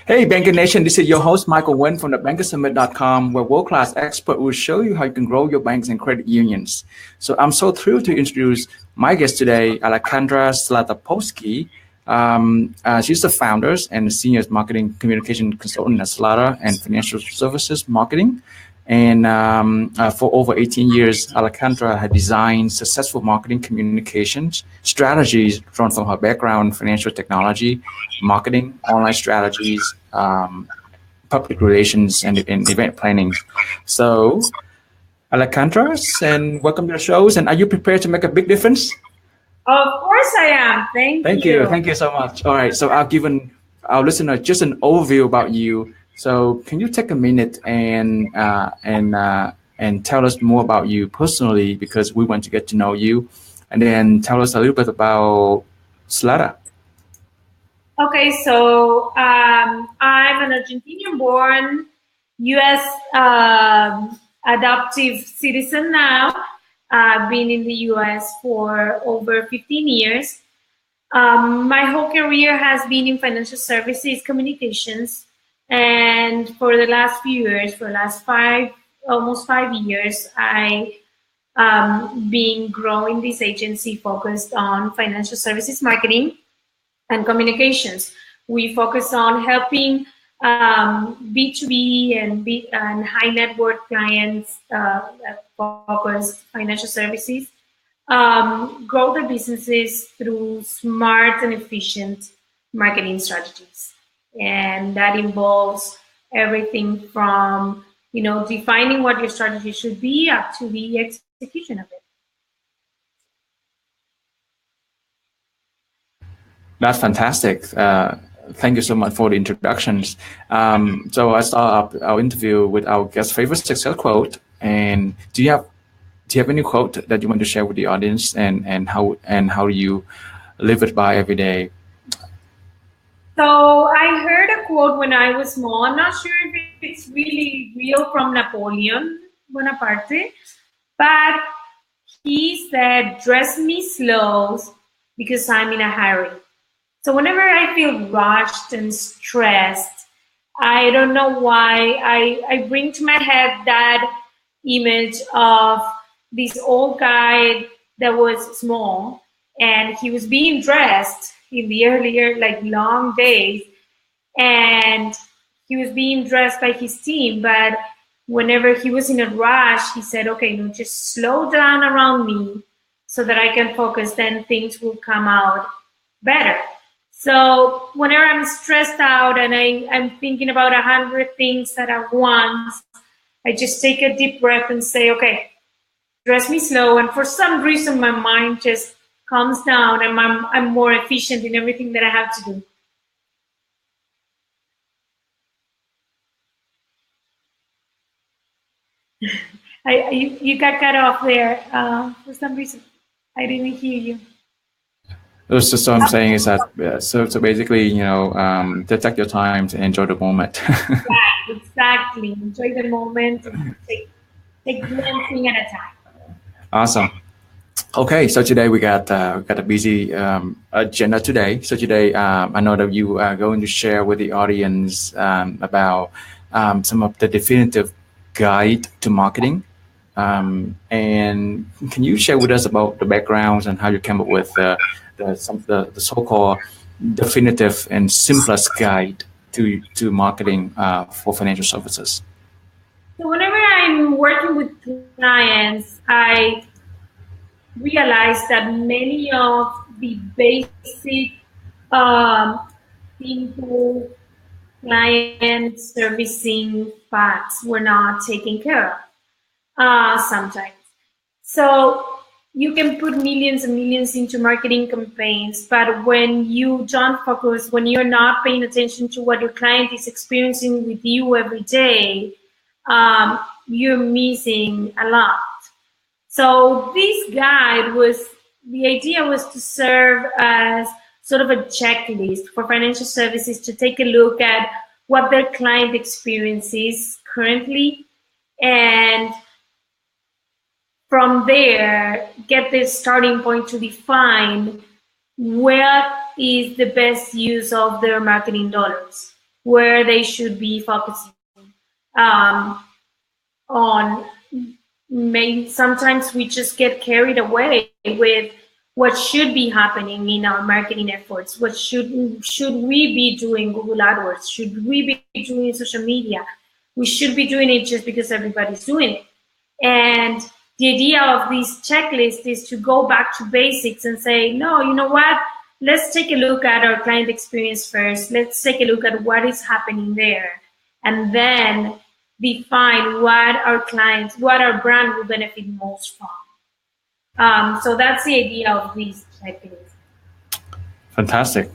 Hey, Banker Nation, this is your host, Michael Nguyen from the bankersummit.com, where world-class expert will show you how you can grow your banks and credit unions. So I'm so thrilled to introduce my guest today, Alejandra Slatapolsky. She's the founder and senior marketing communication consultant at Slata and Financial Services Marketing. And for over 18 years, Alejandra had designed successful marketing communications strategies drawn from her background in financial technology, marketing, online strategies, public relations, and event planning. So, Alejandra, and welcome to the shows. And are you prepared to make a big difference? Of course I am. Thank you. Thank you so much. All right, so I've given our listener just an overview about you. So can you take a minute and tell us more about you personally, because we want to get to know you, and then tell us a little bit about Slata. Okay, so I'm an Argentinian-born U.S. Adoptive citizen now. I've been in the U.S. for over 15 years. My whole career has been in financial services, communications, and for the last few years, for the last almost 5 years, I been growing this agency focused on financial services marketing and communications. We focus on helping B2B and high net worth clients focused financial services grow their businesses through smart and efficient marketing strategies. And that involves everything from, defining what your strategy should be up to the execution of it. That's fantastic. Thank you so much for the introductions. So I start our interview with our guest favorite success quote. And do you have any quote that you want to share with the audience, and how you live it by every day? So I heard a quote when I was small. I'm not sure if it's really real, from Napoleon Bonaparte, but he said, "Dress me slow because I'm in a hurry." So whenever I feel rushed and stressed, I don't know why, I bring to my head that image of this old guy that was small, and he was being dressed in the earlier, long days, and he was being dressed by his team. But whenever he was in a rush, he said, "Okay, no, just slow down around me so that I can focus, then things will come out better." So whenever I'm stressed out and I'm thinking about 100 things at once, I just take a deep breath and say, "Okay, dress me slow." And for some reason, my mind just calms down, and I'm more efficient in everything that I have to do. You got cut off there for some reason. I didn't hear you. So I'm saying is that so basically, take your time to enjoy the moment. Yeah, exactly. Enjoy the moment. And take one thing at a time. Awesome. Okay, so today we got a busy agenda today. So today, I know that you are going to share with the audience about some of the definitive guide to marketing. And can you share with us about the backgrounds and how you came up with the so-called definitive and simplest guide to marketing for financial services? So whenever I'm working with clients, I realize that many of the basic simple client servicing facts were not taken care of sometimes. So you can put millions and millions into marketing campaigns, but when you don't focus, when you're not paying attention to what your client is experiencing with you every day, you're missing a lot. So this guide the idea was to serve as sort of a checklist for financial services to take a look at what their client experience is currently, and from there, get the starting point to define what is the best use of their marketing dollars. where they should be focusing on. Maybe sometimes we just get carried away with what should be happening in our marketing efforts. What should we be doing Google AdWords? Should we be doing social media? We should be doing it just because everybody's doing it. And the idea of this checklist is to go back to basics and say, no, you know what? Let's take a look at our client experience first. Let's take a look at what is happening there. And then define what our clients, what our brand will benefit most from. So that's the idea of these checklists. Fantastic.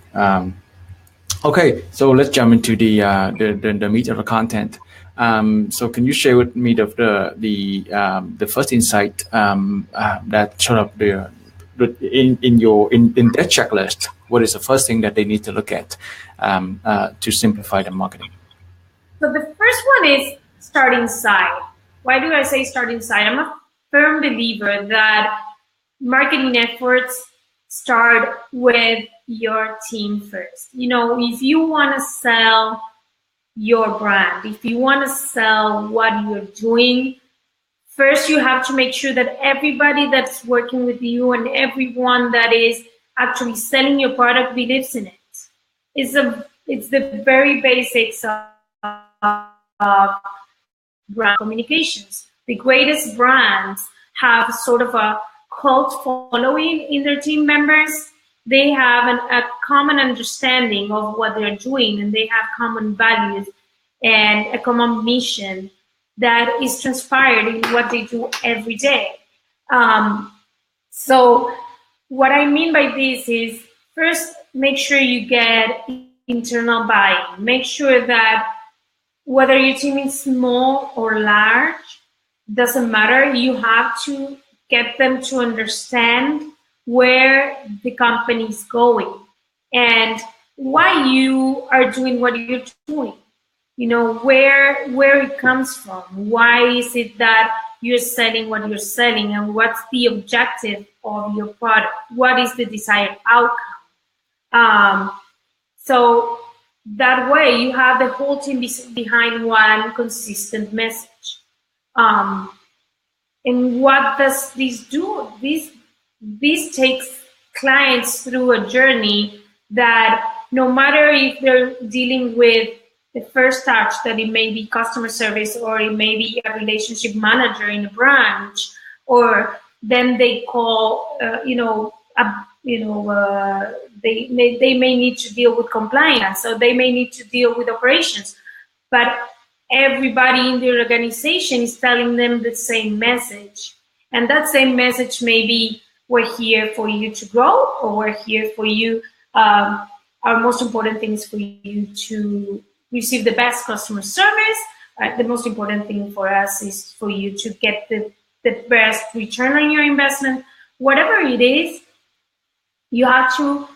Okay, so let's jump into the meat of the content. So can you share with me the first insight that sort of in that checklist? What is the first thing that they need to look at to simplify the marketing? So the first one is start inside. Why do I say start inside? I'm a firm believer that marketing efforts start with your team first. You know, if you want to sell your brand, if you want to sell what you're doing, first you have to make sure that everybody that's working with you and everyone that is actually selling your product believes in it. It's the very basics of brand communications. The greatest brands have sort of a cult following in their team members. They have a common understanding of what they're doing, and they have common values and a common mission that is transpired in what they do every day. So what I mean by this is, first, make sure you get internal buy-in. Make sure that whether your team is small or large, doesn't matter. You have to get them to understand where the company is going and why you are doing what you're doing. You know, where it comes from. Why is it that you're selling what you're selling, and what's the objective of your product? What is the desired outcome? So that way you have the whole team behind one consistent message. And what does this do? This takes clients through a journey that no matter if they're dealing with the first touch, that it may be customer service, or it may be a relationship manager in a branch, or then they call, they may need to deal with compliance, or they may need to deal with operations, but everybody in the organization is telling them the same message. And that same message may be, we're here for you to grow, or we're here for you. Our most important thing is for you to receive the best customer service. The most important thing for us is for you to get the best return on your investment. Whatever it is, you have to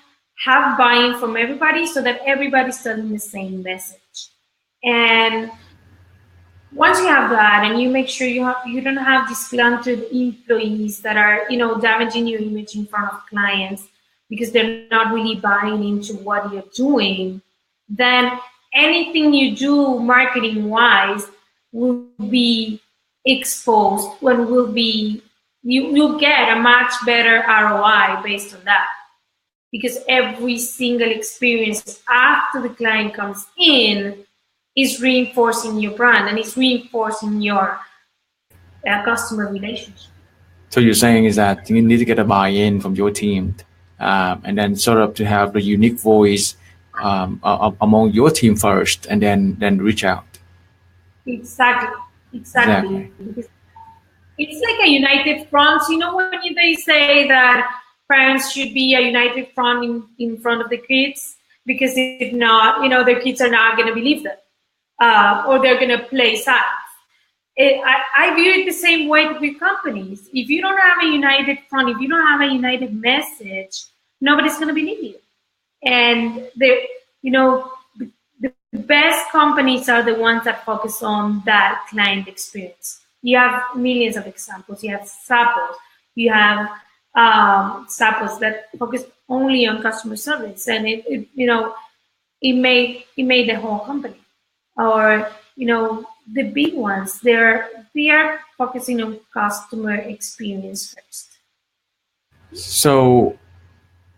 have buy-in from everybody so that everybody's telling the same message. And once you have that, and you make sure you don't have disgruntled employees that are, damaging your image in front of clients because they're not really buying into what you're doing, then anything you do marketing-wise will be exposed, you'll get a much better ROI based on that. Because every single experience after the client comes in is reinforcing your brand, and it's reinforcing your customer relationship. So you're saying is that you need to get a buy-in from your team, and then sort of to have the unique voice among your team first, and then reach out. Exactly. Because it's like a united front. You know, when they say that parents should be a united front in front of the kids, because if not, their kids are not going to believe them, or they're going to play sides. I view it the same way with companies. If you don't have a united front, if you don't have a united message, nobody's going to believe you. And the best companies are the ones that focus on that client experience. You have millions of examples. You have Zappos. You have Zappos that focus only on customer service, and it made the whole company. Or the big ones, they are focusing on customer experience first. So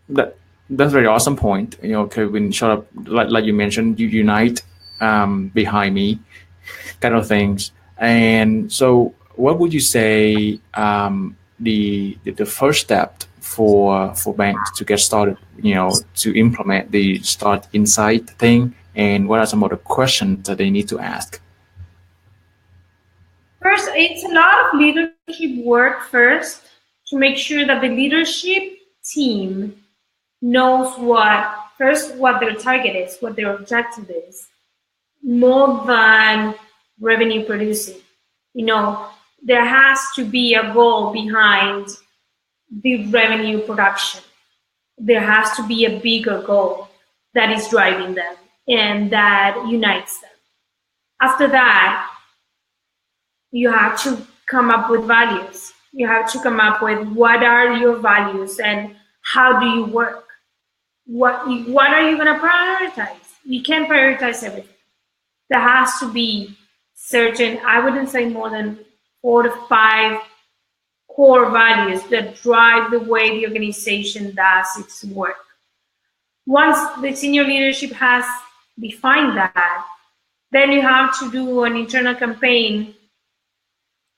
that's a very awesome point. Kevin, shut up, like you mentioned, you unite behind me, kind of things. And so, what would you say the first step for banks to get started? To implement the start insight thing, and what are some of the questions that they need to ask? First, it's a lot of leadership work first to make sure that the leadership team knows what their target is, what their objective is, more than revenue producing. There has to be a goal behind the revenue production. There has to be a bigger goal that is driving them and that unites them. After that, you have to come up with values. You have to come up with what are your values and how do you work? What are you going to prioritize? You can't prioritize everything. There has to be certain, I wouldn't say more than 4 to 5 core values that drive the way the organization does its work. Once the senior leadership has defined that, then you have to do an internal campaign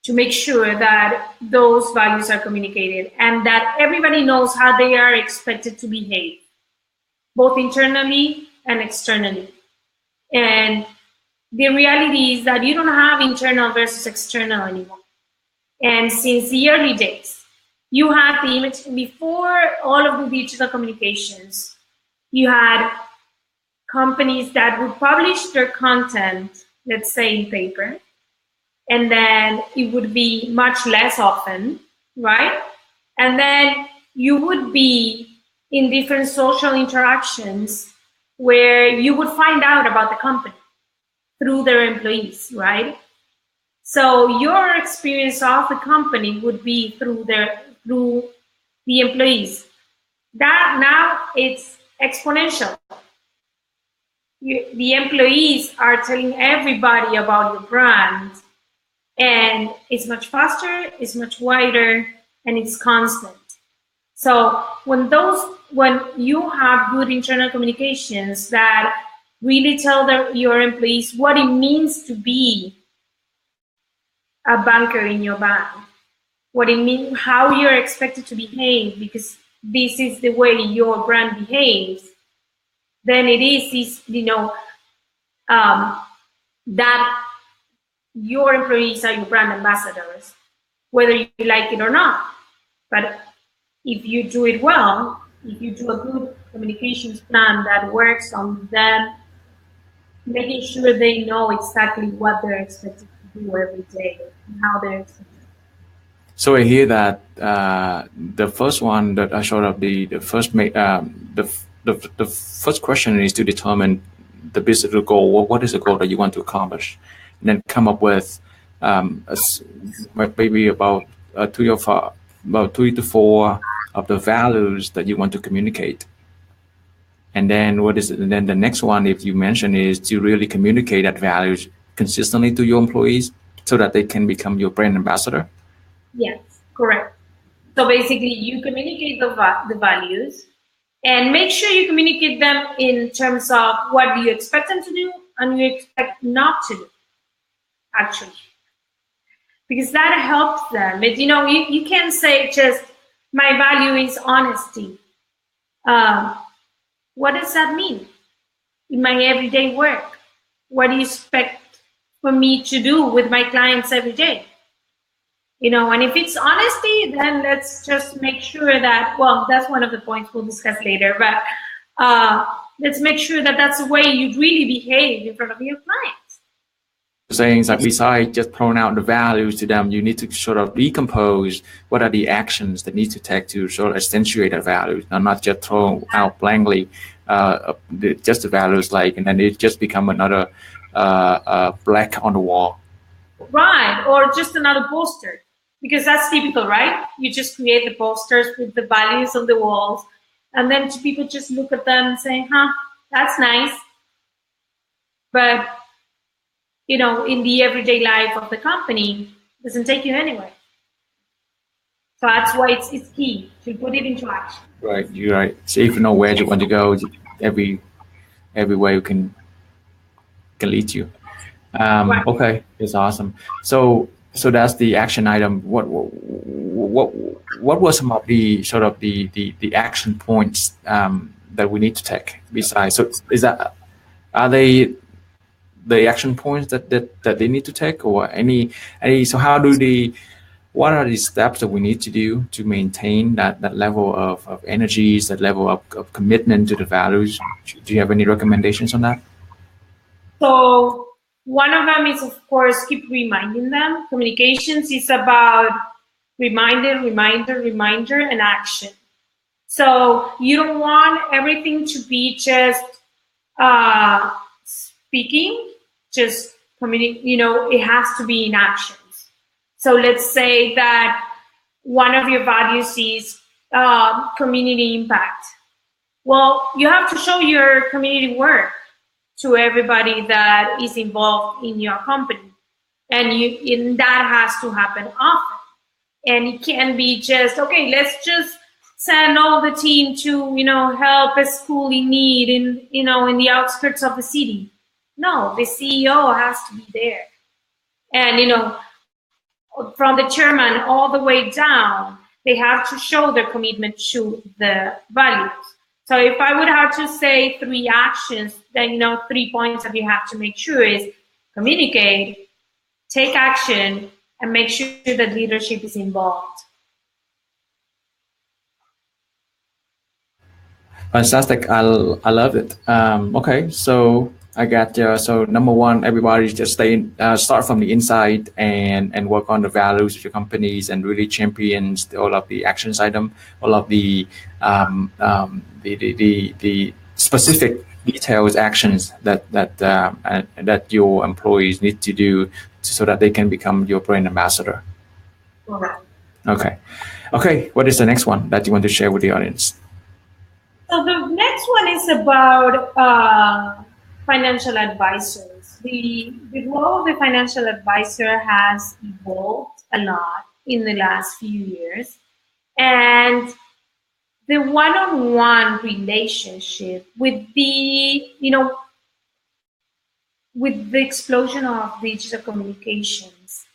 to make sure that those values are communicated and that everybody knows how they are expected to behave, both internally and externally. And the reality is that you don't have internal versus external anymore. And since the early days, you had the image before all of the digital communications. You had companies that would publish their content, let's say in paper, and then it would be much less often, right? And then you would be in different social interactions where you would find out about the company through their employees, right? So your experience of the company would be through the employees. That now it's exponential. The employees are telling everybody about your brand, and it's much faster, it's much wider, and it's constant. So when you have good internal communications that really tell your employees what it means to be a banker in your bank, what it means, how you're expected to behave, because this is the way your brand behaves, then it is that your employees are your brand ambassadors, whether you like it or not. But if you do it well, if you do a good communications plan that works on them, making sure they know exactly what they're expected to do every day and how they're expected. So I hear that the first one that I showed up, the first question is to determine the business goal. What is the goal that you want to accomplish, and then come up with maybe about 3 to 4 of the values that you want to communicate. And then and then the next one, if you mention, is to really communicate that values consistently to your employees so that they can become your brand ambassador. Yes, correct. So basically, you communicate the values and make sure you communicate them in terms of what you expect them to do and you expect not to do, actually. Because that helps them. But, you can't say just, my value is honesty. What does that mean in my everyday work? What do you expect for me to do with my clients every day? And if it's honesty, then let's just make sure that, well, that's one of the points we'll discuss later, but let's make sure that that's the way you really behave in front of your clients. Saying that besides just throwing out the values to them, you need to sort of decompose what are the actions that need to take to sort of accentuate that values, and not just throw out blankly just the values, and then it just become another black on the wall. Right, or just another poster, because that's typical, right? You just create the posters with the values on the walls, and then people just look at them and say, that's nice, but in the everyday life of the company, it doesn't take you anywhere. So that's why it's key to put it into action. Right, you're right. So if you know where you want to go, every way you can lead you. Right. Okay, it's awesome. So that's the action item. What were some of the sort of the action points that we need to take besides? So are they the action points that they need to take, or any? So what are the steps that we need to do to maintain that level of energies, that level of commitment to the values? Do you have any recommendations on that? So one of them is, of course, keep reminding them. Communications is about reminder, and action. So you don't want everything to be just speaking, just communicating. It has to be in actions. So let's say that one of your values is community impact. Well, you have to show your community work to everybody that is involved in your company, and that has to happen often. And it can't be just, okay, let's just send all the team to help a school in need in the outskirts of the city. No, the CEO has to be there, and from the chairman all the way down, they have to show their commitment to the values. So if I would have to say 3 actions, then 3 points that you have to make sure is communicate, take action, and make sure that leadership is involved. Fantastic. I love it. Okay, so I got so number one, everybody just start from the inside and work on the values of your companies and really champions all of the actions item, all of the specific details actions that your employees need to do so that they can become your brand ambassador. Correct. Okay. What is the next one that you want to share with the audience? So the next one is about financial advisors. The role of the financial advisor has evolved a lot in the last few years, and the one-on-one relationship with the explosion of digital communications,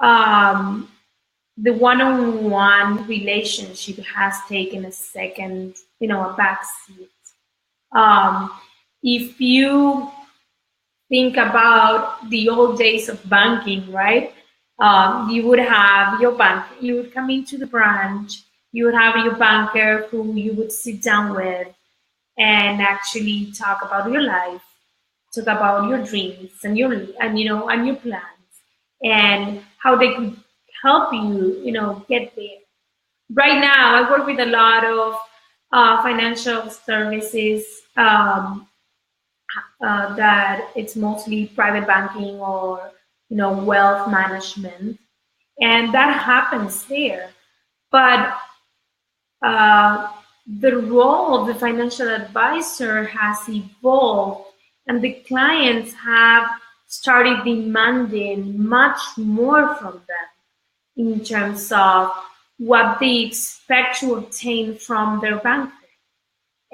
the one-on-one relationship has taken a second, a backseat. If you think about the old days of banking, right? You would have your bank, you would come into the branch, you would have your banker who you would sit down with and actually talk about your life, talk about your dreams and your plans and how they could help you, get there. Right now, I work with a lot of financial services that it's mostly private banking or wealth management, and that happens there. But the role of the financial advisor has evolved, and the clients have started demanding much more from them in terms of what they expect to obtain from their banker.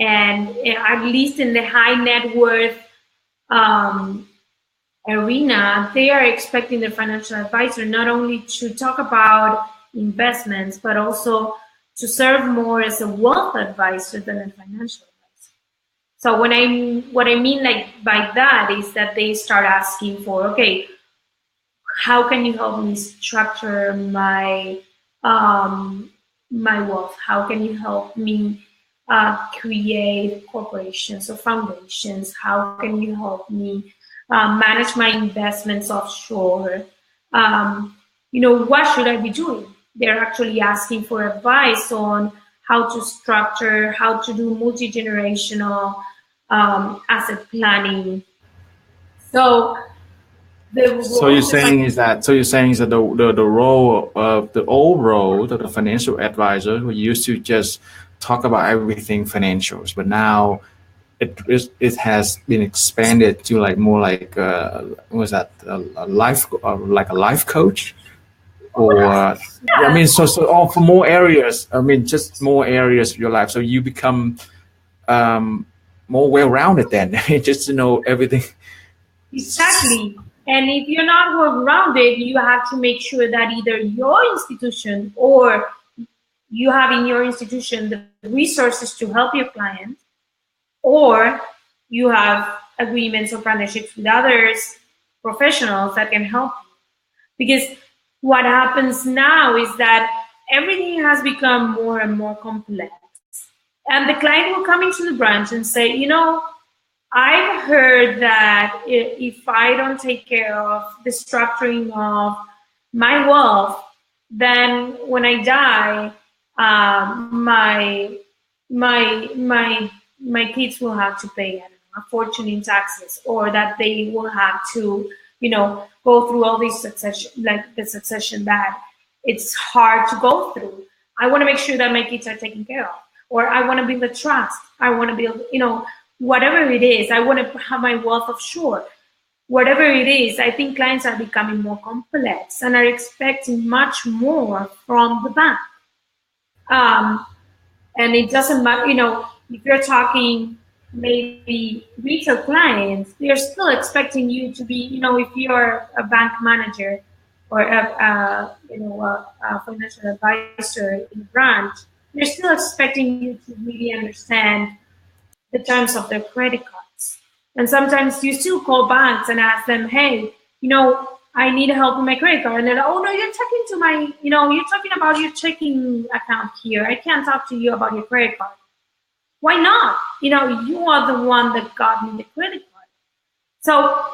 And at least in the high net worth arena, they are expecting the financial advisor not only to talk about investments, but also to serve more as a wealth advisor than a financial advisor. So what I mean by that is that they start asking for, okay, how can you help me structure my wealth? How can you help me create corporations or foundations? How can you help me manage my investments offshore? What should I be doing? They're actually asking for advice on how to structure, how to do multi-generational asset planning. So you're saying is that the role of the old role of the financial advisor who used to just talk about everything financials, but now it has been expanded to like more like what was that a life like a life coach or I mean so all for more areas. I mean just more areas of your life. So you become more well-rounded then, just to know everything. Exactly. And if you're not well-rounded, you have to make sure that either your institution or you have in your institution the resources to help your client, or you have agreements or partnerships with others, professionals that can help you. Because what happens now is that everything has become more and more complex. And the client will come into the branch and say, I've heard that if I don't take care of the structuring of my wealth, then when I die, my kids will have to pay, I don't know, a fortune in taxes, or that they will have to, go through all these succession, like the succession that it's hard to go through. I want to make sure that my kids are taken care of, or I want to build a trust. I want to build, whatever it is. I want to have my wealth offshore. Whatever it is, I think clients are becoming more complex and are expecting much more from the bank. And it doesn't matter, if you're talking maybe retail clients, they're still expecting you to be, if you're a bank manager or a financial advisor in a branch, they're still expecting you to really understand the terms of their credit cards. And sometimes you still call banks and ask them, hey, I need help with my credit card. And they're like, oh no, you're talking to my, you're talking about your checking account here. I can't talk to you about your credit card. Why not? You are the one that got me the credit card. So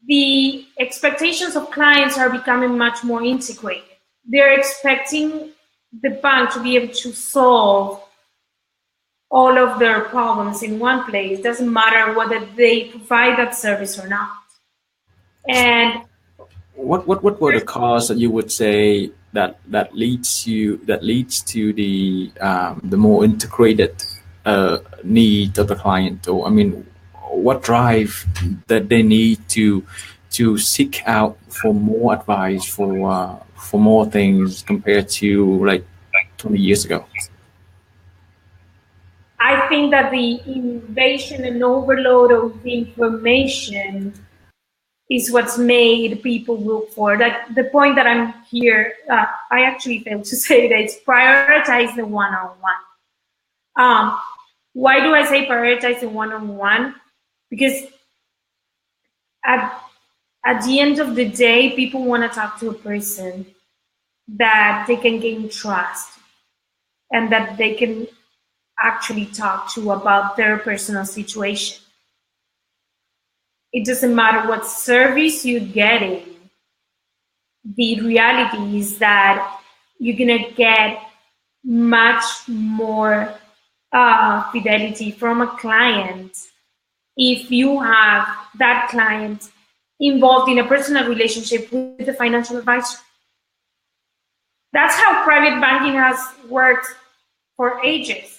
the expectations of clients are becoming much more integrated. They're expecting the bank to be able to solve all of their problems in one place. Doesn't matter whether they provide that service or not. And what were the causes that you would say that leads to the more integrated need of the client? Or I mean, what drive that they need to seek out for more advice for more things compared to like 20 years ago? I think that the invasion and overload of information is what's made people look for that. The point that I'm here, I actually failed to say that it's prioritize the one-on-one. Why do I say prioritize the one-on-one? Because at the end of the day, people want to talk to a person that they can gain trust and that they can actually talk to about their personal situation. It doesn't matter what service you're getting. The reality is that you're going to get much more fidelity from a client if you have that client involved in a personal relationship with a financial advisor. That's how private banking has worked for ages.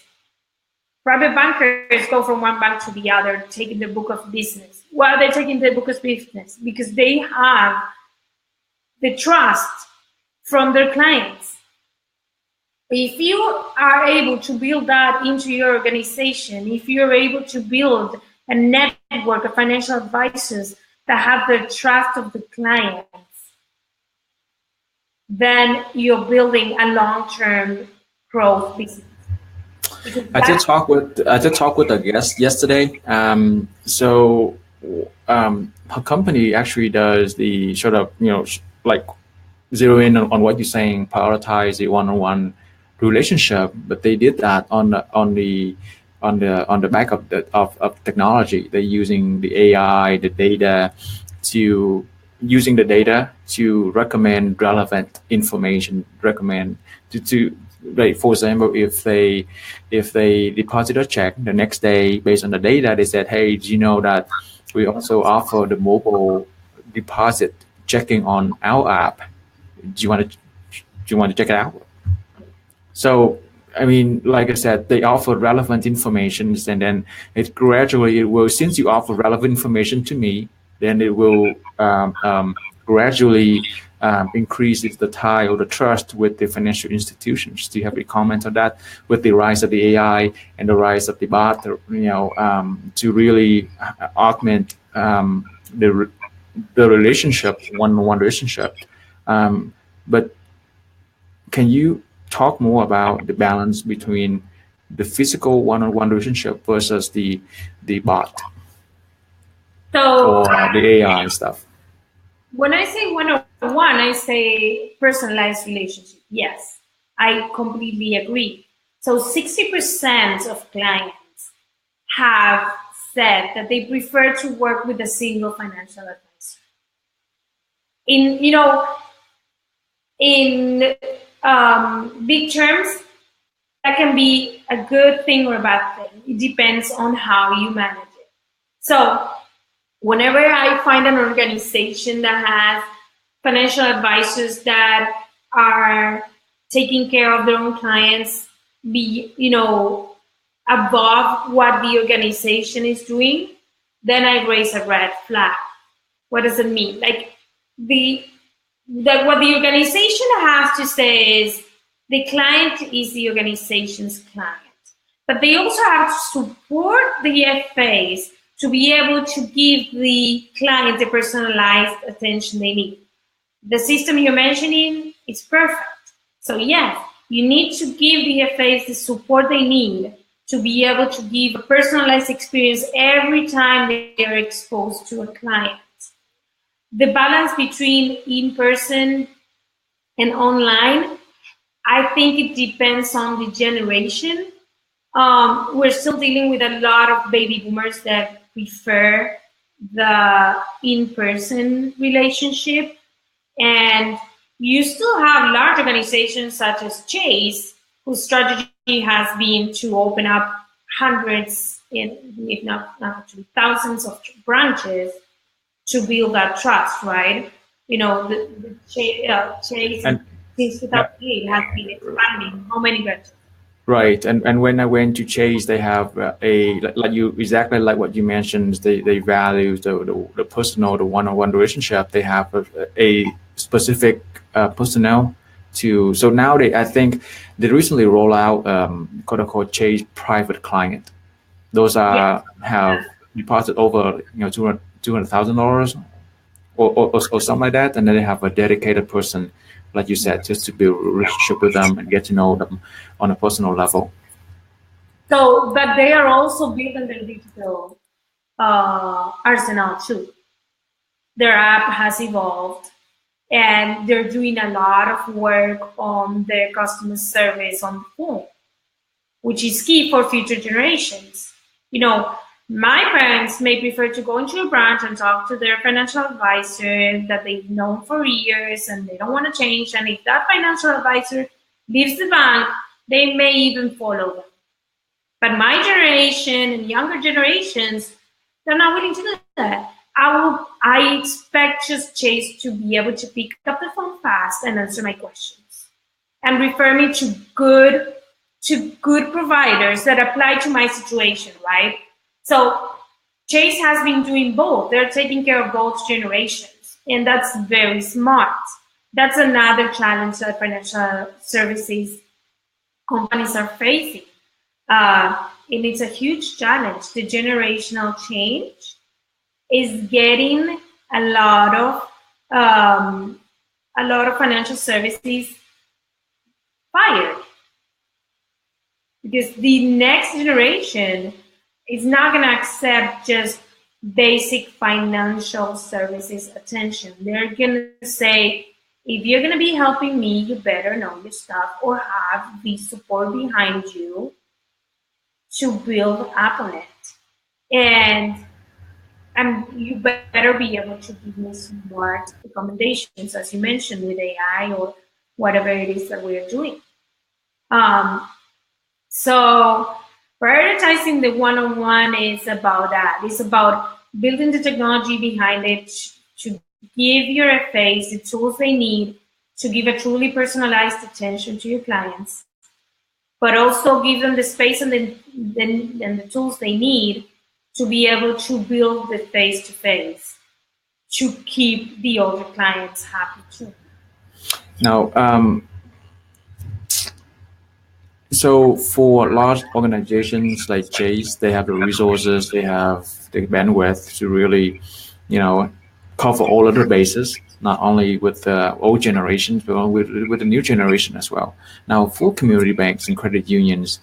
Private bankers go from one bank to the other, taking the book of business. Why are they taking the book of business? Because they have the trust from their clients. If you are able to build that into your organization, if you're able to build a network of financial advisors that have the trust of the clients, then you're building a long-term growth business. I did talk with a guest yesterday. Her company actually does the sort of like zero in on what you're saying, prioritize the one-on-one relationship. But they did that on the back of technology. They're using the AI, the data to recommend relevant information, recommend to like, for example, if they deposit a check the next day based on the data, they said, hey, do you know that we also offer the mobile deposit checking on our app? Do you want to check it out? So I mean, like I said, they offer relevant information, and then it will, since you offer relevant information to me, then it will gradually increase the tie or the trust with the financial institutions. Do you have any comment on that? With the rise of the AI and the rise of the bot, to really augment the relationship, one-on-one relationship. But can you talk more about the balance between the physical one-on-one relationship versus the bot So or the AI stuff? when I say one-on-one, I say personalized relationship. Yes, I completely agree. So 60% of clients have said that they prefer to work with a single financial advisor. In big terms, that can be a good thing or a bad thing. It depends on how you manage it. So whenever I find an organization that has financial advisors that are taking care of their own clients, above what the organization is doing, then I raise a red flag. What does it mean? Like what the organization has to say is the client is the organization's client, but they also have to support the FAs to be able to give the client the personalized attention they need. The system you're mentioning is perfect. So yes, you need to give the FAs the support they need to be able to give a personalized experience every time they are exposed to a client. The balance between in-person and online, I think it depends on the generation. We're still dealing with a lot of baby boomers that prefer the in-person relationship. And you still have large organizations such as Chase, whose strategy has been to open up hundreds, if not actually thousands of branches to build that trust, right? The Chase since 2008 has been expanding. How many branches? Right, and when I went to Chase, they have like you exactly like what you mentioned. They value the personal, the one-on-one relationship. They have a specific personnel to. So now I think they recently roll out quote unquote Chase private client. Those have deposit over $200,000 or something like that, and then they have a dedicated person, like you said, just to build a relationship with them and get to know them on a personal level. So, but they are also building their digital arsenal too. Their app has evolved, and they're doing a lot of work on their customer service on the phone, which is key for future generations. My parents may prefer to go into a branch and talk to their financial advisor that they've known for years and they don't want to change. And if that financial advisor leaves the bank, they may even follow them. But my generation and younger generations, they're not willing to do that. I expect just Chase to be able to pick up the phone fast and answer my questions and refer me to good providers that apply to my situation, right? So Chase has been doing both. They're taking care of both generations, and that's very smart. That's another challenge that financial services companies are facing. And it's a huge challenge. The generational change is getting a lot of financial services fired, because the next generation is not going to accept just basic financial services attention. They're going to say, if you're going to be helping me, you better know your stuff or have the support behind you to build up on it. And you better be able to give me smart recommendations, as you mentioned, with AI or whatever it is that we're doing. So prioritizing the one-on-one is about that. It's about building the technology behind it to give your FAs the tools they need to give a truly personalized attention to your clients. but also give them the space and the tools they need to be able to build the face-to-face to keep the older clients happy too. Now, so for large organizations like Chase, they have the resources, they have the bandwidth to really, cover all of the bases, not only with the old generations, but with the new generation as well. Now, for community banks and credit unions,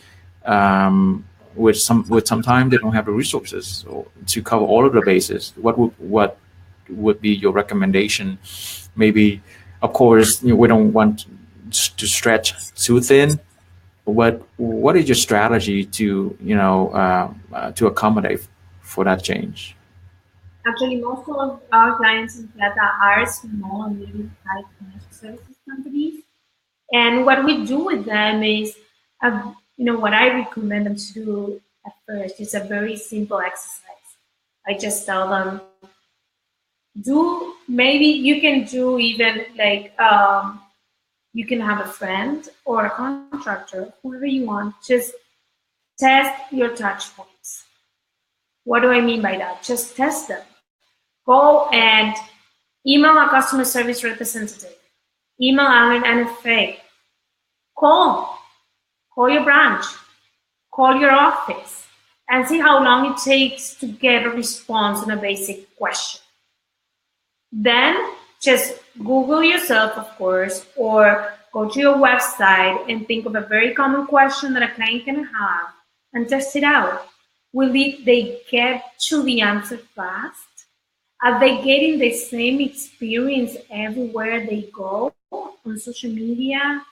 with sometimes they don't have the resources to cover all of the bases. What would be your recommendation? Maybe, of course, we don't want to stretch too thin. What is your strategy to accommodate for that change? Actually, most of our clients in Plata are small and medium-sized financial services companies. And what we do with them is, what I recommend them to do at first is a very simple exercise. I just tell them, maybe you can do even like, you can have a friend or a contractor, whoever you want, just test your touch points. What do I mean by that? Just test them. Go and email a customer service representative, email an NFA, call your branch, call your office, and see how long it takes to get a response on a basic question. Then just Google yourself, of course, or go to your website and think of a very common question that a client can have and test it out. Will they get to the answer fast? Are they getting the same experience everywhere they go, on social media,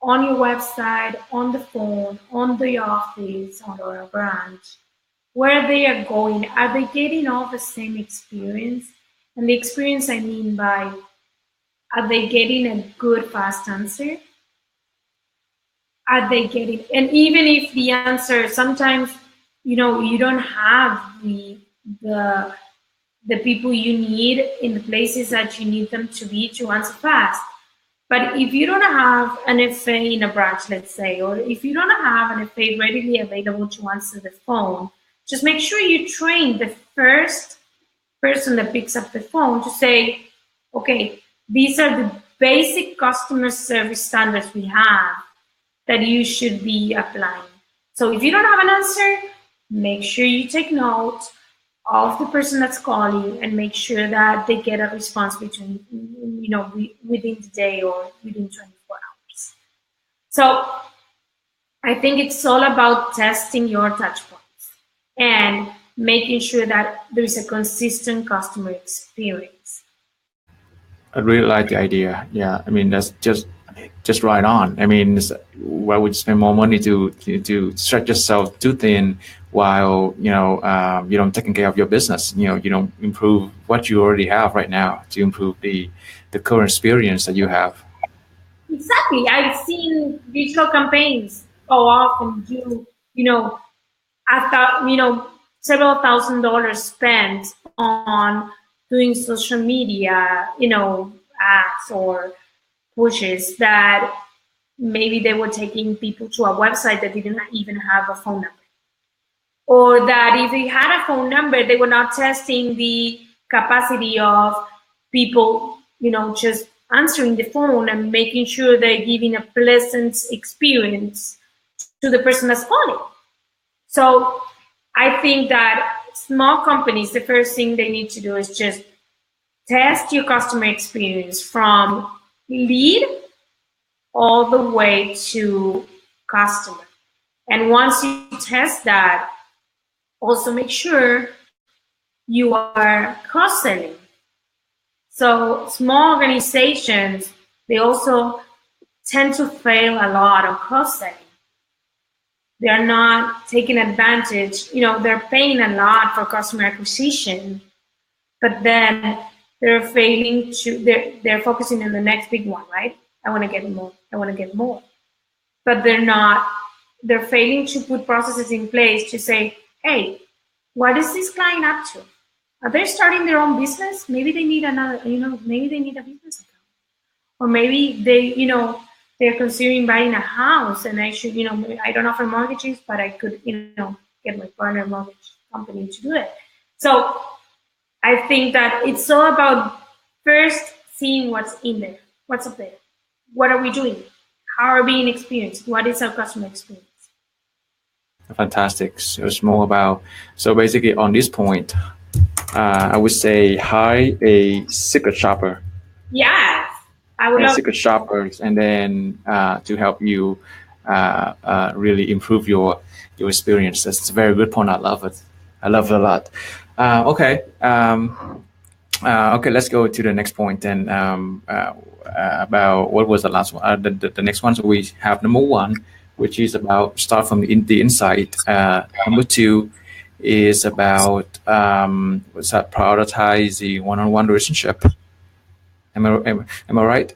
on your website, on the phone, on the office, or a branch? Where they are going, are they getting all the same experience? And the experience I mean by, are they getting a good, fast answer? Are they getting, and even if the answer, sometimes, you don't have the people you need in the places that you need them to be to answer fast. But if you don't have an FA in a branch, let's say, or if you don't have an FA readily available to answer the phone, just make sure you train the first person that picks up the phone to say, okay, these are the basic customer service standards we have that you should be applying. So if you don't have an answer, make sure you take note of the person that's calling and make sure that they get a response within the day or within 24 hours. So I think it's all about testing your touch points and making sure that there is a consistent customer experience. I really like the idea. Yeah, I mean that's just right on. I mean, why would you spend more money to stretch yourself too thin while you don't taking care of your business? You don't improve what you already have right now to improve the current experience that you have. Exactly. I've seen digital campaigns go off and do after several $1,000s spent on doing social media, ads or pushes that maybe they were taking people to a website that didn't even have a phone number. Or that if they had a phone number, they were not testing the capacity of people, just answering the phone and making sure they're giving a pleasant experience to the person that's calling. So I think that small companies, the first thing they need to do is just test your customer experience from lead all the way to customer. And once you test that, also make sure you are cross-selling. So small organizations, they also tend to fail a lot on cross-selling. They're not taking advantage, they're paying a lot for customer acquisition, but then they're failing they're focusing on the next big one, right? I want to get more. But they're failing to put processes in place to say, hey, what is this client up to? Are they starting their own business? Maybe they need maybe they need a business account. Or maybe they they're considering buying a house, and I should, I don't offer mortgages, but I could, get my partner mortgage company to do it. So I think that it's all about first seeing what's in there, what's up there, what are we doing, how are we being experienced, what is our customer experience. Fantastic. So it's more about, so basically on this point, I would say hire a secret shopper. Yes, I would And love secret shoppers, and then to help you really improve your experience. That's a very good point. I love it. I love it a lot. Okay. Okay, let's go to the next point then. About what was the last one? The next one. So we have number one, which is about start from the inside. Number two is about what's that? Prioritize the one-on-one relationship. Am I right?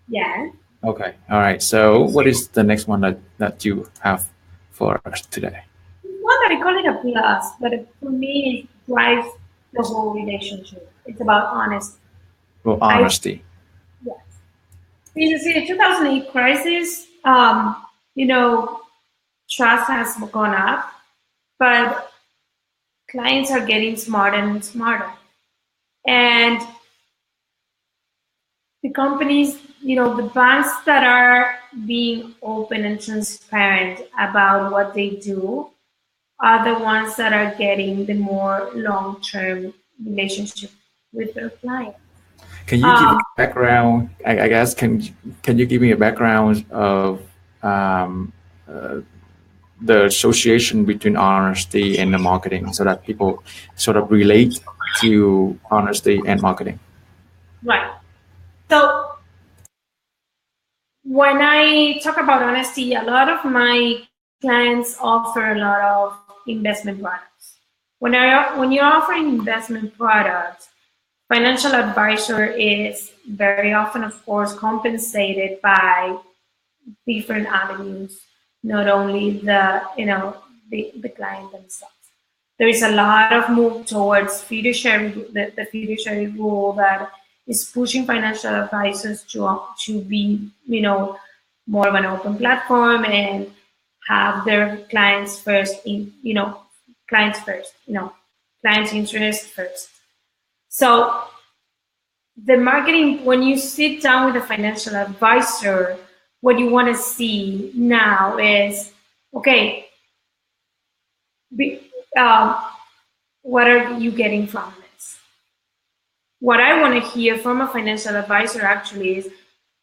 Yeah. Okay. All right. So what is the next one that you have for us today? One that I call it a plus, but for me, it drives the whole relationship. It's about honesty. Well, honesty. Yes. You see, the 2008 crisis, trust has gone up, but clients are getting smarter and smarter. And the companies, the banks that are being open and transparent about what they do are the ones that are getting the more long-term relationship with their clients. Can you give me a background? I guess can you give me a background of the association between honesty and the marketing, so that people sort of relate to honesty and marketing? Right. So when I talk about honesty, a lot of my clients offer a lot of investment products. When you're offering investment products, financial advisor is very often, of course, compensated by different avenues, not only the client themselves. There is a lot of move towards fiduciary, the fiduciary rule that is pushing financial advisors to be, more of an open platform and have their clients first clients interest first. So the marketing, when you sit down with a financial advisor, what you want to see now is, okay, what are you getting from this? What I want to hear from a financial advisor actually is,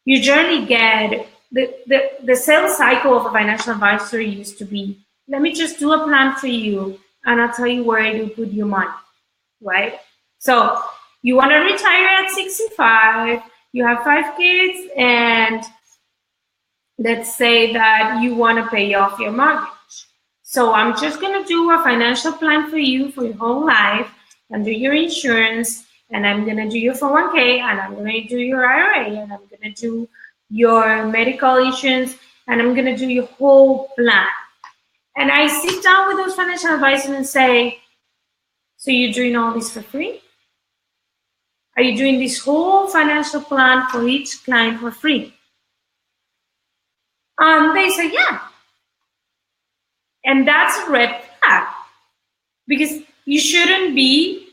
you generally get the sales cycle of a financial advisor used to be, let me just do a plan for you and I'll tell you where to put your money, right? So you want to retire at 65, you have 5 kids, and let's say that you want to pay off your mortgage. So I'm just going to do a financial plan for you for your whole life and do your insurance, and I'm going to do your 401k, and I'm going to do your IRA, and I'm going to do your medical insurance, and I'm going to do your whole plan. And I sit down with those financial advisors and say, so you're doing all this for free? Are you doing this whole financial plan for each client for free? They say, yeah. And that's a red flag, because you shouldn't be,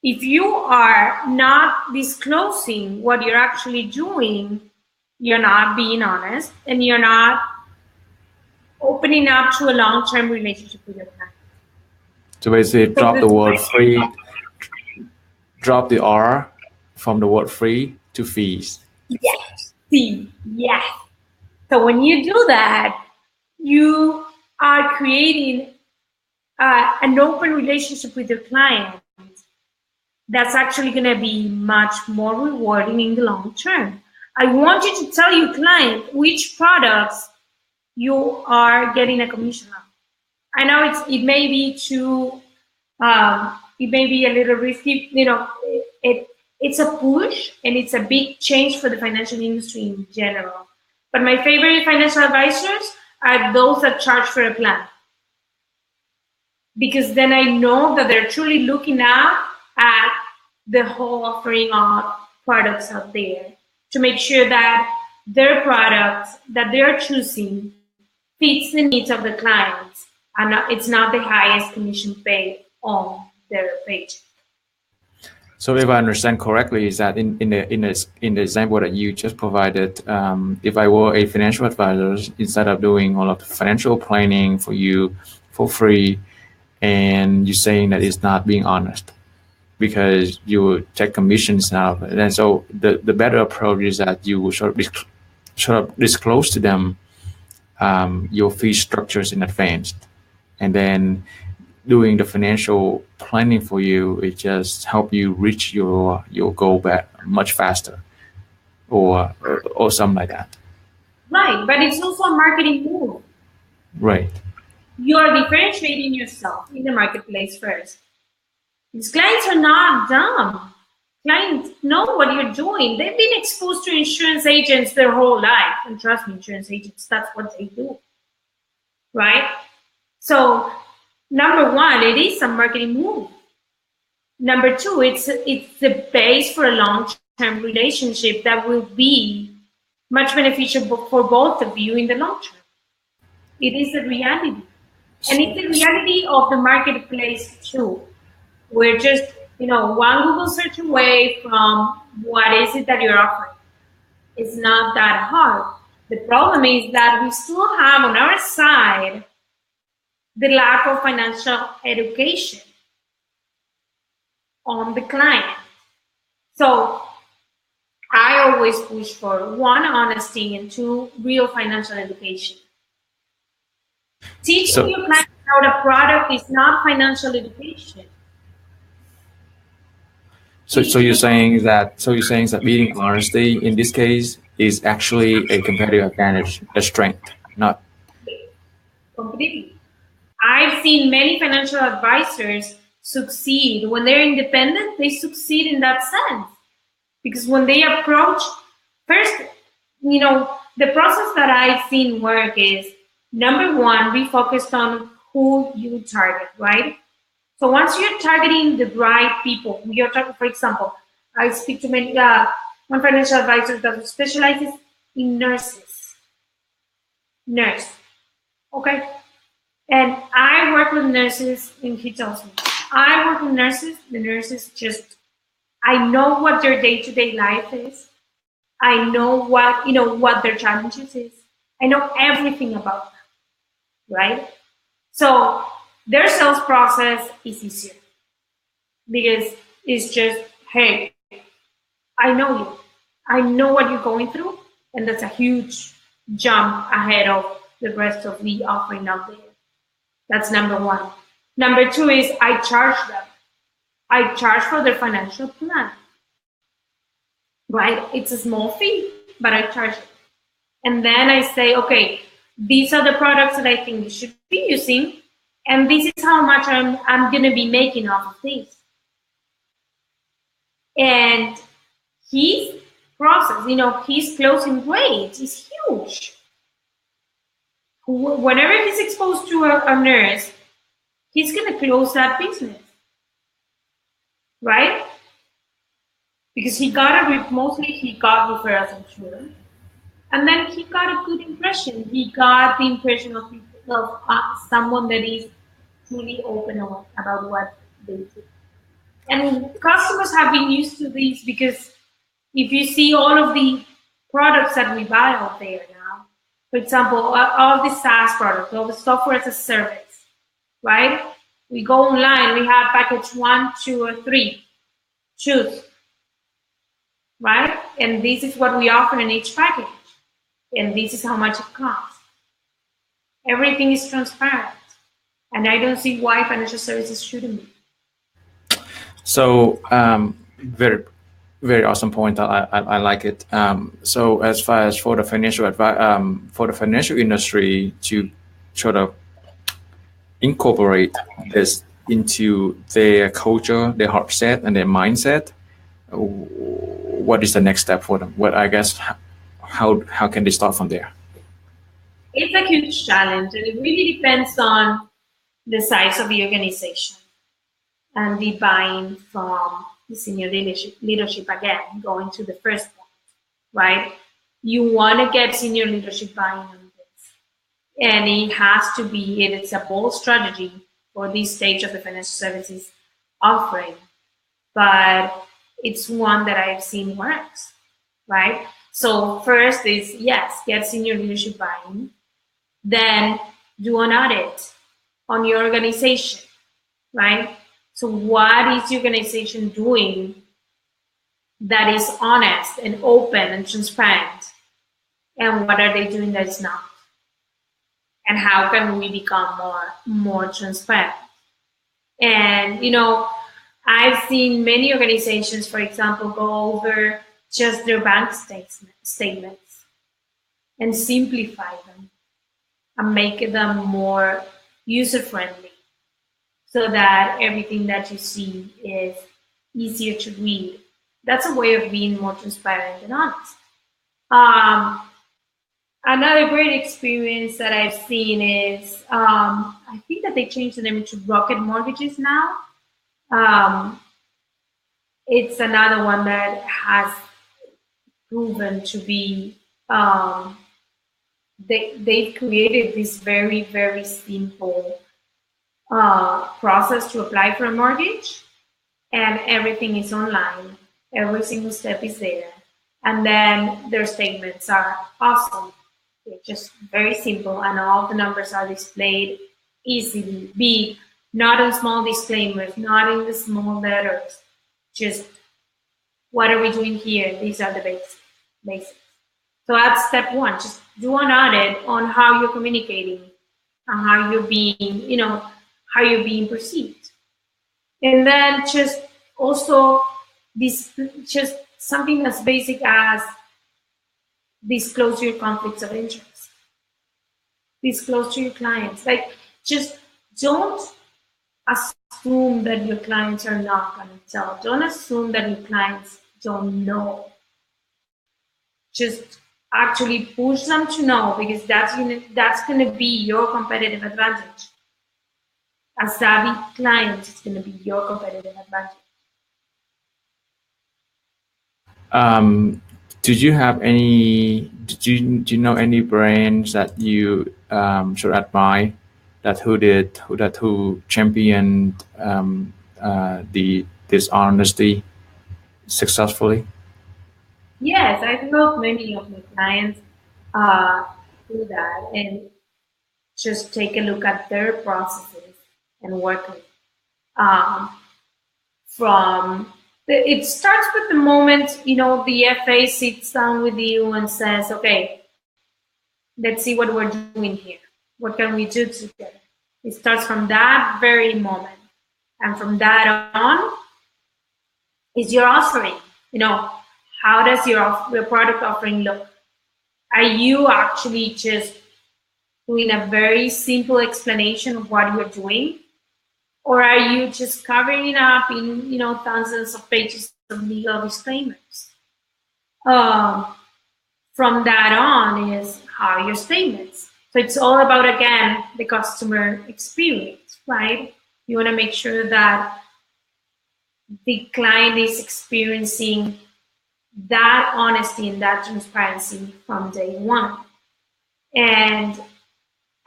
if you are not disclosing what you're actually doing, you're not being honest, and you're not opening up to a long-term relationship with your client. So basically, drop the word free, drop the R from the word free to fees. Yes. Yes. So when you do that, you are creating an open relationship with your client that's actually going to be much more rewarding in the long term. I want you to tell your client which products you are getting a commission on. I know it may be too, it may be a little risky, it's a push and it's a big change for the financial industry in general. But my favorite financial advisors are those that charge for a plan. Because then I know that they're truly looking at the whole offering of products out there to make sure that their product that they're choosing fits the needs of the clients, and it's not the highest commission paid on their page. So if I understand correctly, is that in the example that you just provided, if I were a financial advisor, instead of doing all of the financial planning for you for free, and you're saying that it's not being honest because you would take commissions now, and so the better approach is that you will sort of disclose to them your fee structures in advance, and then doing the financial planning for you, it just help you reach your goal much faster, or something like that. Right, but it's also a marketing move. Right. You're differentiating yourself in the marketplace first. These clients are not dumb. Clients know what you're doing. They've been exposed to insurance agents their whole life. And trust me, insurance agents, that's what they do. Right? So, number one, it is a marketing move. Number two, it's the base for a long-term relationship that will be much beneficial for both of you in the long term. It is a reality. And it's the reality of the marketplace too. We're just, one Google search away from what is it that you're offering. It's not that hard. The problem is that we still have on our side the lack of financial education on the client. So I always push for one, honesty, and two, real financial education. Teaching your client about a product is not financial education. So you're saying that being honesty in this case is actually a competitive advantage, a strength, not completely. I've seen many financial advisors succeed when they're independent. They succeed in that sense because when they approach first, the process that I've seen work is number one, be focused on who you target, right? So once you're targeting the right people, you're talking, for example, I speak to many one financial advisor that specializes in nurses. Nurse, okay? And I work with nurses, and he tells me, I work with nurses. The nurses I know what their day-to-day life is. I know what their challenges is. I know everything about them, right? So their sales process is easier because it's just, hey, I know you. I know what you're going through, and that's a huge jump ahead of the rest of the offering out there. That's number one. Number two is I charge them. I charge for their financial plan. Right? It's a small fee, but I charge it. And then I say, okay, these are the products that I think you should be using, and this is how much I'm going to be making off of these. And his process, his closing rate is huge. Whenever he's exposed to a nurse, he's going to close that business, right? Because mostly he got referrals and sure. And then he got a good impression. He got the impression of someone that is truly open about what they do. And customers have been used to this because if you see all of the products that we buy out there now, for example, all the SaaS products, all the software as a service, right? We go online, we have package 1, 2, or 3. Choose, right? And this is what we offer in each package. And this is how much it costs. Everything is transparent. And I don't see why financial services shouldn't be. So, very, very awesome point. I like it. So, as far as for the financial industry to sort of incorporate this into their culture, their heart set, and their mindset, what is the next step for them? How can they start from there? It's a huge challenge, and it really depends on the size of the organization and the buy-in from the senior leadership again, going to the first point, right? you want to get senior leadership buy-in on this. And it has to be, it's a bold strategy for this stage of the financial services offering, but it's one that I've seen works, right? So first is, yes, get senior leadership buy-in, then do an audit on your organization, right? So what is your organization doing that is honest and open and transparent? And what are they doing that is not? And how can we become more transparent? And, I've seen many organizations, for example, go over just their bank statements and simplify them and make them more user-friendly so that everything that you see is easier to read. That's a way of being more transparent and honest. Another great experience that I've seen is, I think that they changed the name to Rocket Mortgages now. It's another one that has proven to be, they've created this very, very simple process to apply for a mortgage, and everything is online. Every single step is there. And then their statements are awesome. They're just very simple, and all the numbers are displayed easily. Big, not in small disclaimers, not in the small letters. Just, what are we doing here? These are the basics. So that's step one. Just do an audit on how you're communicating and how you're being, how you're being perceived. And then just also just something as basic as disclose your conflicts of interest. Disclose to your clients. Like, just don't assume that your clients are not going to tell. Don't assume that your clients don't know. Just actually push them to know, because that's going to be your competitive advantage. A savvy client is going to be your competitive advantage. Do you know any brands that you should admire who championed the dishonesty successfully? Yes, I've helped many of my clients do that, and just take a look at their processes and work on it. It starts with the moment, the FA sits down with you and says, okay, let's see what we're doing here. What can we do together? It starts from that very moment. And from that on is your offering. How does your product offering look? Are you actually just doing a very simple explanation of what you're doing? Or are you just covering it up in, thousands of pages of legal disclaimers? From that on is how are your statements. So it's all about, again, the customer experience, right? You want to make sure that the client is experiencing that honesty and that transparency from day one. And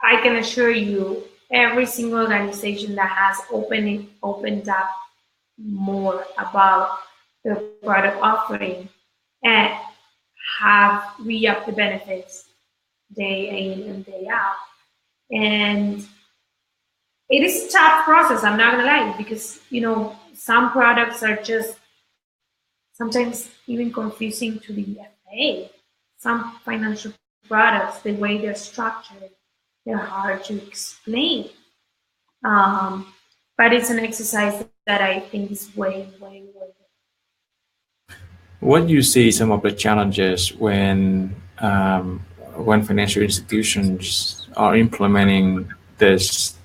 I can assure you, every single organization that has opened up more about the product offering and have re-upped the benefits day in and day out. And it is a tough process, I'm not gonna lie, because some products are just sometimes even confusing to the FA. Some financial products, the way they're structured, they're hard to explain. But it's an exercise that I think is way worth it. What do you see some of the challenges when financial institutions are implementing this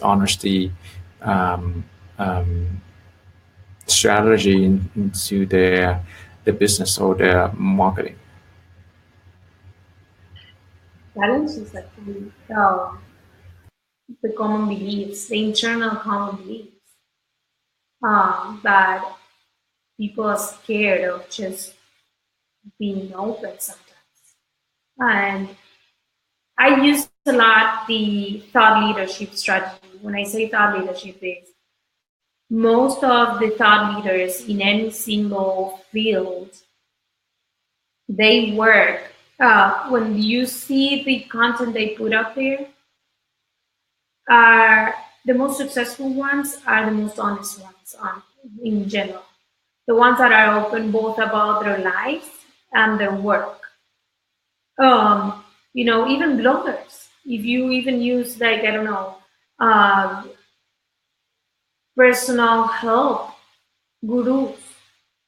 honesty strategy into their business or their marketing? Challenge is actually the common beliefs, the internal common beliefs, that people are scared of just being open sometimes. And I use a lot the thought leadership strategy. When I say thought leadership, is most of the thought leaders in any single field, they work. When you see the content they put out there, are the most successful ones are the most honest ones in general. The ones that are open both about their lives and their work. Even bloggers. If you even use like, I don't know, personal help gurus.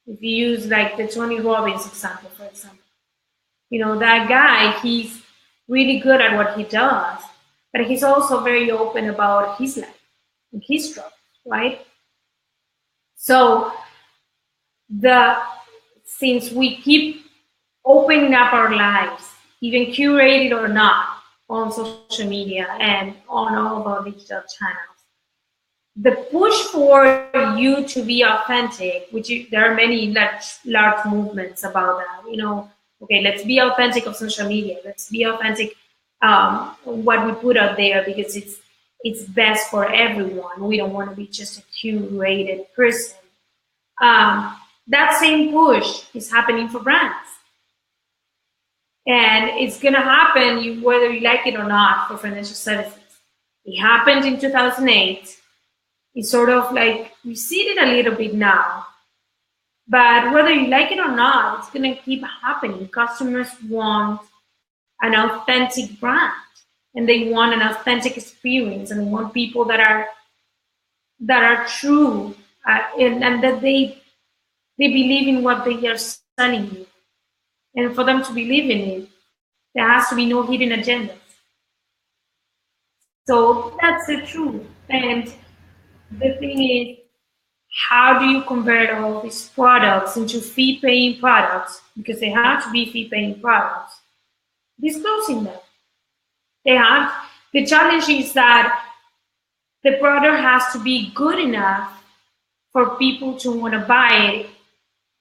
If you use like the Tony Robbins example, for example, that guy, he's really good at what he does, but he's also very open about his life and his struggles, right? So since we keep opening up our lives, even curated or not, on social media and on all of our digital channels, the push for you to be authentic, there are many large movements about that. Okay, let's be authentic on social media. Let's be authentic what we put out there, because it's best for everyone. We don't want to be just a curated person. That same push is happening for brands. And it's going to happen whether you like it or not for financial services. It happened in 2008. It's sort of like receded a little bit now. But whether you like it or not, it's going to keep happening. Customers want an authentic brand, and they want an authentic experience, and they want people that are true, and that they believe in what they are selling you. And for them to believe in it, there has to be no hidden agendas. So that's the truth. And the thing is, how do you convert all these products into fee-paying products? Because they have to be fee-paying products. Disclosing them. The challenge is that the product has to be good enough for people to want to buy it,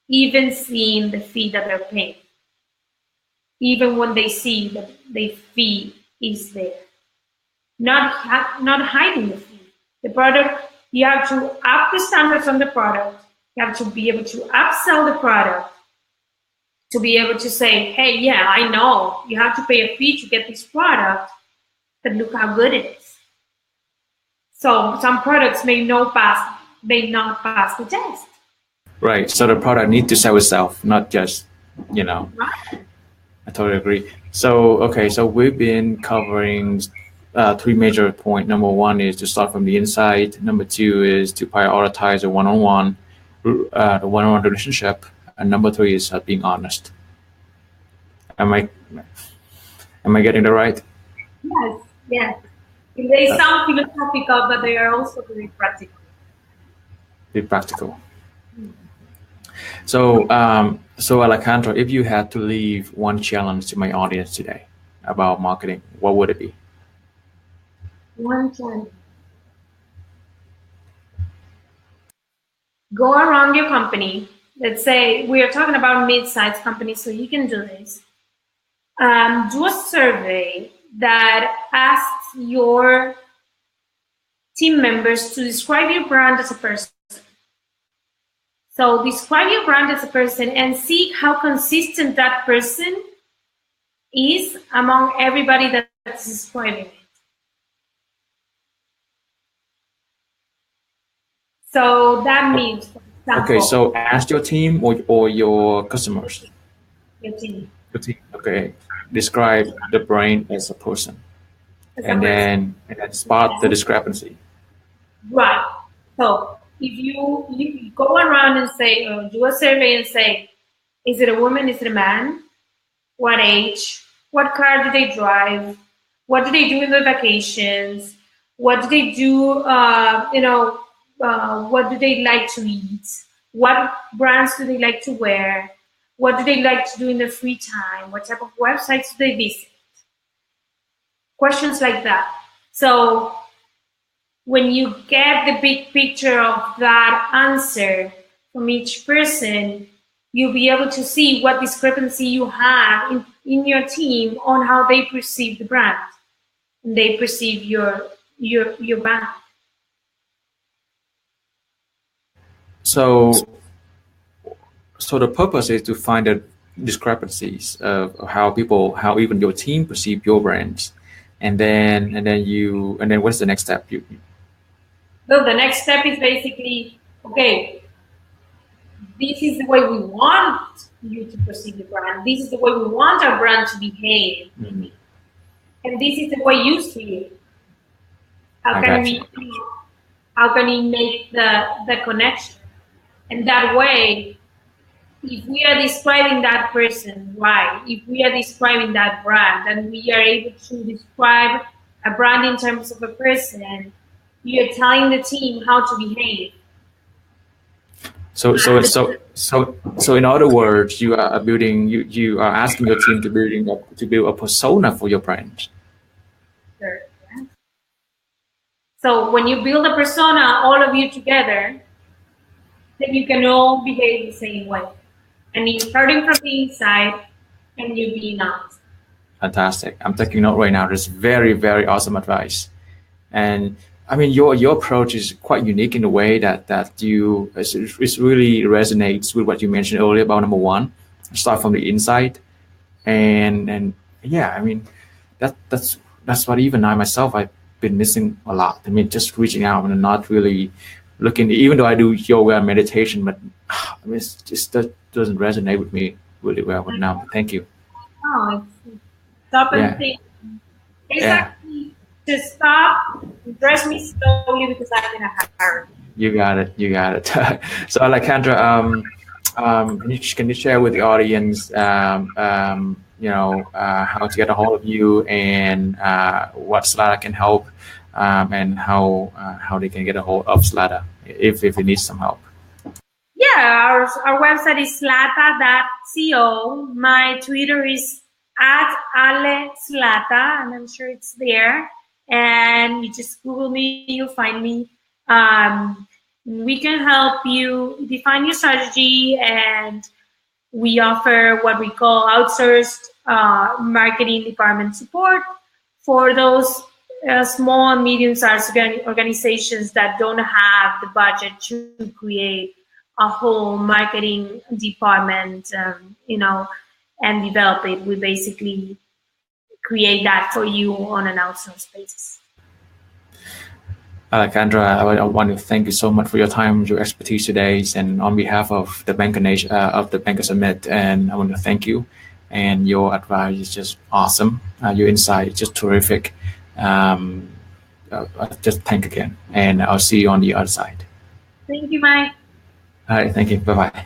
even seeing the fee that they're paying. Even when they see that the fee is there. Not hiding the fee. The product, you have to up the standards on the product. You have to be able to upsell the product, to be able to say, hey, yeah, I know you have to pay a fee to get this product, but look how good it is. So some products may not pass the test. Right. So the product needs to sell itself, not just, Right. I totally agree. So, okay, so we've been covering three major points. Number one is to start from the inside. Number two is to prioritize the one-on-one relationship. And number three is being honest. Am I getting that right? Yes. They sound philosophical, but they are also very practical. Very practical. So, Alejandra, if you had to leave one challenge to my audience today about marketing, what would it be? One challenge. Go around your company. Let's say we are talking about mid-sized companies, so you can do this. Do a survey that asks your team members to describe your brand as a person. So describe your brand as a person and see how consistent that person is among everybody that's describing it. So that means, for example, okay, so ask your team or your customers? Your team. Your team, okay. Describe the brand as a person. And then spot the discrepancy. Right. So if you go around and say, do a survey and say, is it a woman? Is it a man? What age? What car do they drive? What do they do in their vacations? What do they do? What do they like to eat? What brands do they like to wear? What do they like to do in their free time? What type of websites do they visit? Questions like that. So when you get the big picture of that answer from each person, you'll be able to see what discrepancy you have in your team on how they perceive the brand and they perceive your brand. So the purpose is to find the discrepancies of how even your team perceive your brands, and then what's the next step? So the next step is basically, okay, this is the way we want you to perceive the brand. This is the way we want our brand to behave. Mm-hmm. And this is the way you see it. How can we make the connection? And that way, if we are describing that person right, if we are describing that brand, and we are able to describe a brand in terms of a person, you're telling the team how to behave. So in other words, you are building, you are asking your team to build a persona for your brand. Sure. So when you build a persona, all of you together, then you can all behave the same way. And you're starting from the inside and you're being honest. Fantastic. I'm taking note right now. That's very, very awesome advice. And I mean, your approach is quite unique in the way that it really resonates with what you mentioned earlier about number one, start from the inside, and yeah, I mean, that's what even I myself I've been missing a lot. I mean, just reaching out and not really looking. Even though I do yoga and meditation, but I mean, that doesn't resonate with me really well. But now, thank you. Oh, stop and think. Exactly. To stop, dress me slowly because I'm in a hurry. You got it. So Alejandra, can you share with the audience, how to get a hold of you and what Slata can help, and how they can get a hold of Slata if it needs some help? Yeah, our website is slata.co. My Twitter is @Ale_Slata, and I'm sure it's there. And you just Google me, you'll find me. We can help you define your strategy, and we offer what we call outsourced marketing department support for those small and medium-sized organizations that don't have the budget to create a whole marketing department, and develop it. We basically create that for you on an outsourced basis. Alejandra, I want to thank you so much for your time, your expertise today, and on behalf of the Banker Nation, of the Banker Summit, and I want to thank you. And your advice is just awesome. Your insight is just terrific. Just thank again, and I'll see you on the other side. Thank you, Mike. All right, thank you. Bye-bye.